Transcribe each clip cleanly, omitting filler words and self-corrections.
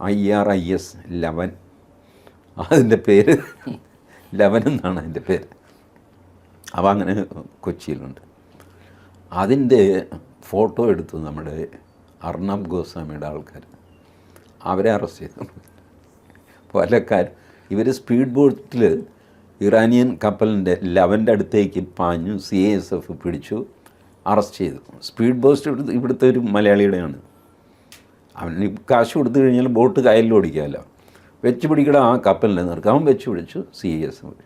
IRIS 11, അതിൻ്റെ പേര് 11 എന്നാണ് അതിൻ്റെ പേര്. അപ്പോൾ അങ്ങനെ കൊച്ചിയിലുണ്ട്. അതിൻ്റെ ഫോട്ടോ എടുത്തു നമ്മുടെ അർണബ് ഗോസ്വാമിയുടെ ആൾക്കാർ. അവരെ അറസ്റ്റ് ചെയ്തു. പലക്കാരും ഇവർ സ്പീഡ് ബോട്ടിൽ ഇറാനിയൻ കപ്പലിൻ്റെ 11 അടുത്തേക്ക് പാഞ്ഞു. CISF പിടിച്ചു, അറസ്റ്റ് ചെയ്തു. സ്പീഡ് ബോട്ട് ഇവിടുത്തെ ഒരു മലയാളിയുടെയാണ്. അവന് കാശ് കൊടുത്തു കഴിഞ്ഞാൽ ബോട്ട് കായലിൽ ഓടിക്കാമല്ലോ. വെച്ച് പിടിക്കട ആ കപ്പലിനെ നിർക്കുക. അവൻ വെച്ച് പിടിച്ചു CISF.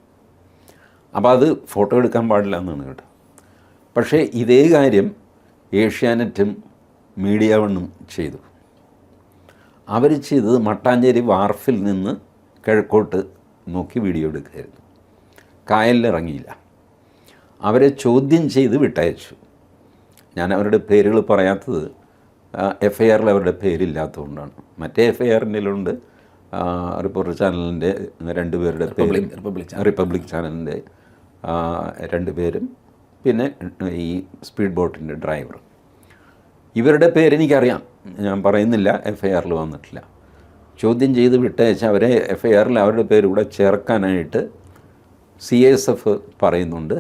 അപ്പോൾ അത് ഫോട്ടോ എടുക്കാൻ പാടില്ല എന്നാണ് കേട്ടോ. പക്ഷേ ഇതേ കാര്യം ഏഷ്യാനെറ്റും മീഡിയ വണ്ണും ചെയ്തു. അവർ ചെയ്തത് മട്ടാഞ്ചേരി വാർഫിൽ നിന്ന് കിഴക്കോട്ട് നോക്കി വീഡിയോ എടുക്കുകയായിരുന്നു. കായലിലിറങ്ങിയില്ല. അവരെ ചോദ്യം ചെയ്ത് വിട്ടയച്ചു. ഞാൻ അവരുടെ പേരുകൾ പറയാത്തത് FIRൽ അവരുടെ പേരില്ലാത്തതുകൊണ്ടാണ്. മറ്റേ FIRൻ്റെ റിപ്പോർട്ടർ ചാനലിൻ്റെ 2 പേരുടെ പേര്, റിപ്പബ്ലിക് ചാനലിൻ്റെ 2 പേരും, പിന്നെ ഈ സ്പീഡ് ബോട്ടിൻ്റെ ഡ്രൈവർ. ഇവരുടെ പേരെനിക്കറിയാം, ഞാൻ പറയുന്നില്ല, FIRൽ വന്നിട്ടില്ല. ചോദ്യം ചെയ്ത് വിട്ടയച്ച് അവരെ FIRൽ അവരുടെ പേര് കൂടെ ചേർക്കാനായിട്ട് CISF പറയുന്നുണ്ട്.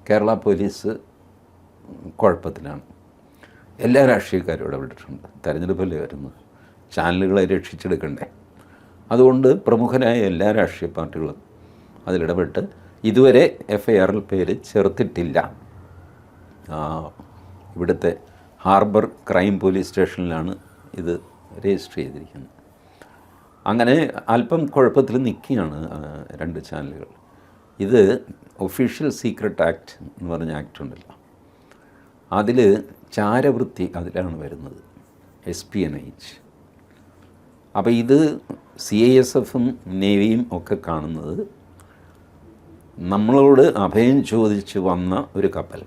കേരള പോലീസ് കുഴപ്പത്തിലാണ്. എല്ലാ രാഷ്ട്രീയക്കാരും ഇടപെട്ടിട്ടുണ്ട്. തെരഞ്ഞെടുപ്പല്ലേ വരുന്നത്, ചാനലുകളെ രക്ഷിച്ചെടുക്കണ്ടേ. അതുകൊണ്ട് പ്രമുഖരായ എല്ലാ രാഷ്ട്രീയ പാർട്ടികളും അതിലിടപെട്ട് ഇതുവരെ FIRൽ പേര് ചേർത്തിട്ടില്ല. ഇവിടുത്തെ ഹാർബർ ക്രൈം പോലീസ് സ്റ്റേഷനിലാണ് ഇത് രജിസ്റ്റർ ചെയ്തിരിക്കുന്നത്. അങ്ങനെ അല്പം കുഴപ്പത്തിൽ നിൽക്കുകയാണ് 2 ചാനലുകൾ. ഇത് ഒഫീഷ്യൽ സീക്രട്ട് ആക്ട് എന്ന് പറഞ്ഞ ആക്ട് ഉണ്ടല്ലോ, അതിൽ ചാരവൃത്തി അതിലാണ് വരുന്നത്, എസ്പിയനേജ്. അപ്പോൾ ഇത് CISFും നേവിയും ഒക്കെ കാണുന്നത് നമ്മളോട് അഭയം ചോദിച്ച് വന്ന ഒരു കപ്പൽ,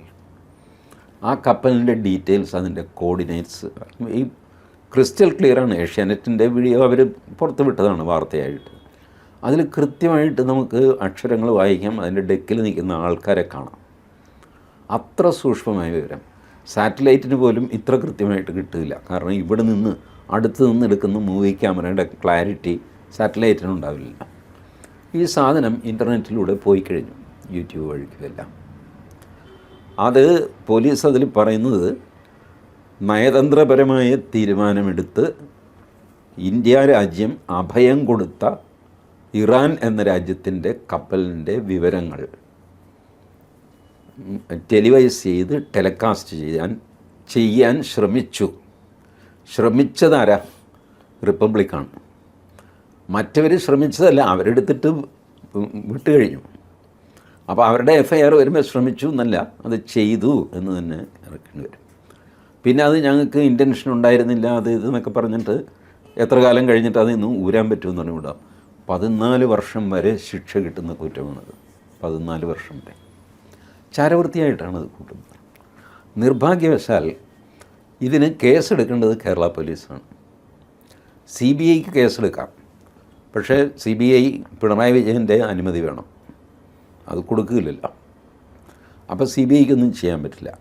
ആ കപ്പലിൻ്റെ ഡീറ്റെയിൽസ്, അതിൻ്റെ കോർഡിനേറ്റ്സ് ഈ ക്രിസ്റ്റൽ ക്ലിയറാണ്. ഏഷ്യാനെറ്റിൻ്റെ വീഡിയോ അവർ പുറത്ത് വിട്ടതാണ് വാർത്തയായിട്ട്. അതിൽ കൃത്യമായിട്ട് നമുക്ക് അക്ഷരങ്ങൾ വായിക്കാം, അതിൻ്റെ ഡെക്കിൽ നിൽക്കുന്ന ആൾക്കാരെ കാണാം. അത്ര സൂക്ഷ്മമായ വിവരം സാറ്റലൈറ്റിന് പോലും ഇത്ര കൃത്യമായിട്ട് കിട്ടില്ല. കാരണം ഇവിടെ നിന്ന് അടുത്ത് നിന്ന് എടുക്കുന്ന മൂവി ക്യാമറയുടെ ക്ലാരിറ്റി സാറ്റലൈറ്റിനുണ്ടാവില്ല. ഈ സാധനം ഇൻ്റർനെറ്റിലൂടെ പോയി കഴിഞ്ഞു, യൂട്യൂബ് വഴിക്കുമെല്ലാം. അത് പോലീസ് അതിൽ പറയുന്നത് നയതന്ത്രപരമായ തീരുമാനമെടുത്ത് ഇന്ത്യ രാജ്യം അഭയം കൊടുത്ത ഇറാൻ എന്ന രാജ്യത്തിൻ്റെ കപ്പലിൻ്റെ വിവരങ്ങൾ ടെലിവൈസ് ചെയ്ത് ടെലികാസ്റ്റ് ചെയ്യാൻ ശ്രമിച്ചതാരാ? റിപ്പബ്ലിക്കാണ്. മറ്റവർ ശ്രമിച്ചതല്ല, അവരെടുത്തിട്ട് വിട്ട് കഴിഞ്ഞു. അപ്പോൾ അവരുടെ FIR വരുമ്പോൾ ശ്രമിച്ചു എന്നല്ല, അത് ചെയ്തു എന്ന് തന്നെ ഇറക്കേണ്ടി വരും. പിന്നെ അത് ഞങ്ങൾക്ക് ഇൻറ്റൻഷൻ ഉണ്ടായിരുന്നില്ല, അത് ഇതെന്നൊക്കെ പറഞ്ഞിട്ട് എത്ര കാലം കഴിഞ്ഞിട്ട് അത് ഇന്ന് ഊരാൻ പറ്റുമെന്ന് പറഞ്ഞുകൂടാ. 14 വർഷം വരെ ശിക്ഷ കിട്ടുന്ന കുറ്റമാണത്. 14 വർഷം വരെ ചാരവൃത്തിയായിട്ടാണ് അത് കൂട്ടുന്നത്. നിർഭാഗ്യവശാൽ ഇതിന് കേസെടുക്കേണ്ടത് കേരള പോലീസാണ്. CBIക്ക് കേസെടുക്കാം, പക്ഷേ CBI പിണറായി വിജയൻ്റെ അനുമതി വേണം, അത് കൊടുക്കില്ലല്ലോ. അപ്പോൾ CBIക്കൊന്നും ചെയ്യാൻ പറ്റില്ല.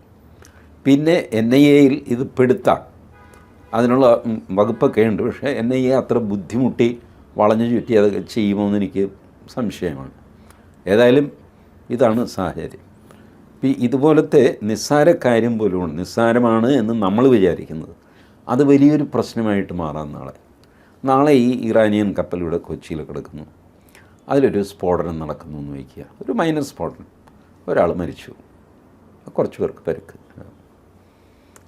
പിന്നെ NIAയിൽ ഇത് പെടുത്താം, അതിനുള്ള വകുപ്പൊക്കെ ഉണ്ട്. പക്ഷേ NIA അത്ര ബുദ്ധിമുട്ടി വളഞ്ഞു ചുറ്റി അതൊക്കെ ചെയ്യുമോ എന്ന് എനിക്ക് സംശയമാണ്. ഏതായാലും ഇതാണ് സാഹചര്യം. ഇതുപോലത്തെ നിസ്സാര കാര്യം പോലും നിസ്സാരമാണ് എന്ന് നമ്മൾ വിചാരിക്കുന്നത് അത് വലിയൊരു പ്രശ്നമായിട്ട് മാറാം. നാളെ ഈ ഇറാനിയൻ കപ്പൽ ഇവിടെ കൊച്ചിയിൽ കിടക്കുന്നു, അതിലൊരു സ്ഫോടനം നടക്കുന്നു എന്ന് വയ്ക്കുക, ഒരു മൈനർ സ്ഫോടനം, ഒരാൾ മരിച്ചു, കുറച്ച് പേർക്ക് പരിക്ക്.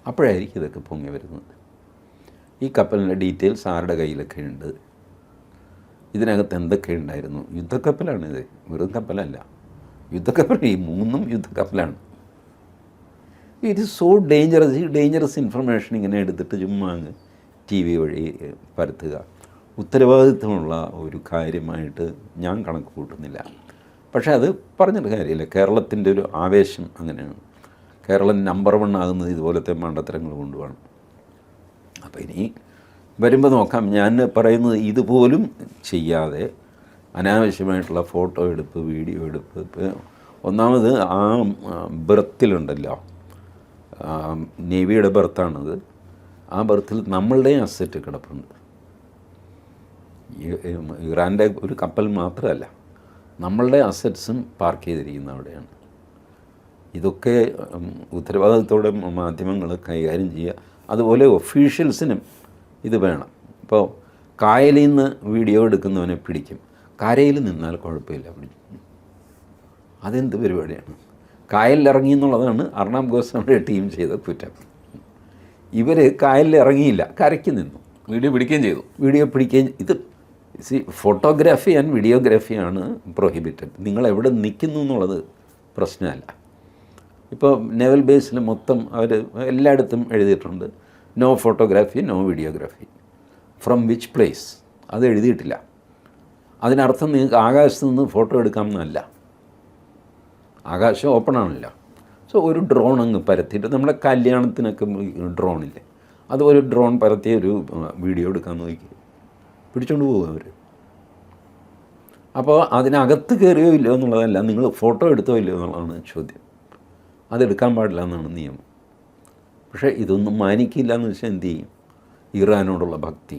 അപ്പോഴായിരിക്കും ഇതൊക്കെ പൊങ്ങി വരുന്നത്. ഈ കപ്പലിൻ്റെ ഡീറ്റെയിൽസ് ആരുടെ കയ്യിലൊക്കെ ഉണ്ട്, ഇതിനകത്ത് എന്തൊക്കെ ഉണ്ടായിരുന്നു. യുദ്ധക്കപ്പലാണിത്, വെറും കപ്പലല്ല, യുദ്ധക്കപ്പൽ. ഈ 3ഉം യുദ്ധക്കപ്പലാണ്. It is so dangerous. ഈ ഡേഞ്ചറസ് ഇൻഫർമേഷൻ ഇങ്ങനെ എടുത്തിട്ട് ചുമ്മാ TV വഴി പരത്തുക ഉത്തരവാദിത്വമുള്ള ഒരു കാര്യമായിട്ട് ഞാൻ കണക്ക് കൂട്ടുന്നില്ല. പക്ഷേ അത് പറഞ്ഞിട്ട് കാര്യമില്ല. കേരളത്തിൻ്റെ ഒരു ആവേശം അങ്ങനെയാണ്. കേരളം നമ്പർ 1 ആകുന്നത് ഇതുപോലത്തെ മണ്ടത്തരങ്ങൾ കൊണ്ടുപോകണം. അപ്പോൾ ഇനി വരുമ്പോൾ നോക്കാം. ഞാൻ പറയുന്നത് ഇതുപോലും ചെയ്യാതെ അനാവശ്യമായിട്ടുള്ള ഫോട്ടോ എടുപ്പ്, വീഡിയോ എടുപ്പ്. ഇപ്പോൾ ഒന്നാമത് ആ ബെർത്തിലുണ്ടല്ലോ, നേവിയുടെ ബെർത്താണത്. ആ ബെർത്തിൽ നമ്മളുടെ അസറ്റ് കിടപ്പുണ്ട്. ഇറാൻ്റെ ഒരു കപ്പൽ മാത്രമല്ല, നമ്മളുടെ അസറ്റ്സും പാർക്ക് ചെയ്തിരിക്കുന്ന അവിടെയാണ്. ഇതൊക്കെ ഉത്തരവാദിത്തത്തോടെ മാധ്യമങ്ങൾ കൈകാര്യം ചെയ്യുക. അതുപോലെ ഒഫീഷ്യൽസിനും ഇത് വേണം. ഇപ്പോൾ കായലിൽ നിന്ന് വീഡിയോ എടുക്കുന്നവനെ പിടിക്കും, കരയിൽ നിന്നാൽ കുഴപ്പമില്ല പിടിക്കും. അതെന്ത് പരിപാടിയാണ്? കായലിലിറങ്ങി എന്നുള്ളതാണ് അർണാം ഗോസ്വാമിയുടെ ടീം ചെയ്ത കുറ്റം. ഇവർ കായലിൽ ഇറങ്ങിയില്ല, കരയ്ക്ക് നിന്നു, വീഡിയോ പിടിക്കുകയും ചെയ്തു. വീഡിയോ പിടിക്കുകയും. ഇത് ഫോട്ടോഗ്രാഫി ആൻഡ് വീഡിയോഗ്രാഫിയാണ് പ്രൊഹിബിറ്റഡ്. നിങ്ങൾ എവിടെ നിൽക്കുന്നു എന്നുള്ളത് പ്രശ്നമല്ല. ഇപ്പോൾ നേവൽ ബേസിൽ മൊത്തം അവർ എല്ലായിടത്തും എഴുതിയിട്ടുണ്ട് no photography no videography. From which place അത് എഴുതിയിട്ടില്ല. അതിനർത്ഥം നിങ്ങൾക്ക് ആകാശത്ത് നിന്ന് ഫോട്ടോ എടുക്കാമെന്നല്ല. ആകാശം ഓപ്പൺ ആണല്ലോ. സോ ഒരു ഡ്രോൺ അങ്ങ് പരത്തിയിട്ട്, നമ്മുടെ കല്യാണത്തിനൊക്കെ ഡ്രോണില്ലേ, അതുപോലെ ഡ്രോൺ പരത്തിയ ഒരു വീഡിയോ എടുക്കാൻ നോക്കി പിടിച്ചോണ്ട് പോകും അവർ. അപ്പോൾ അതിനകത്ത് കയറിയോ ഇല്ലയോ എന്നുള്ളതല്ല, നിങ്ങൾ ഫോട്ടോ എടുത്തോ ഇല്ലയോ എന്നുള്ളതാണ് ചോദ്യം. അതെടുക്കാൻ പാടില്ല എന്നാണ് നിയമം. പക്ഷേ ഇതൊന്നും മാനിക്കില്ല എന്ന് വെച്ചാൽ എന്ത് ചെയ്യും? ഇറാനോടുള്ള ഭക്തി.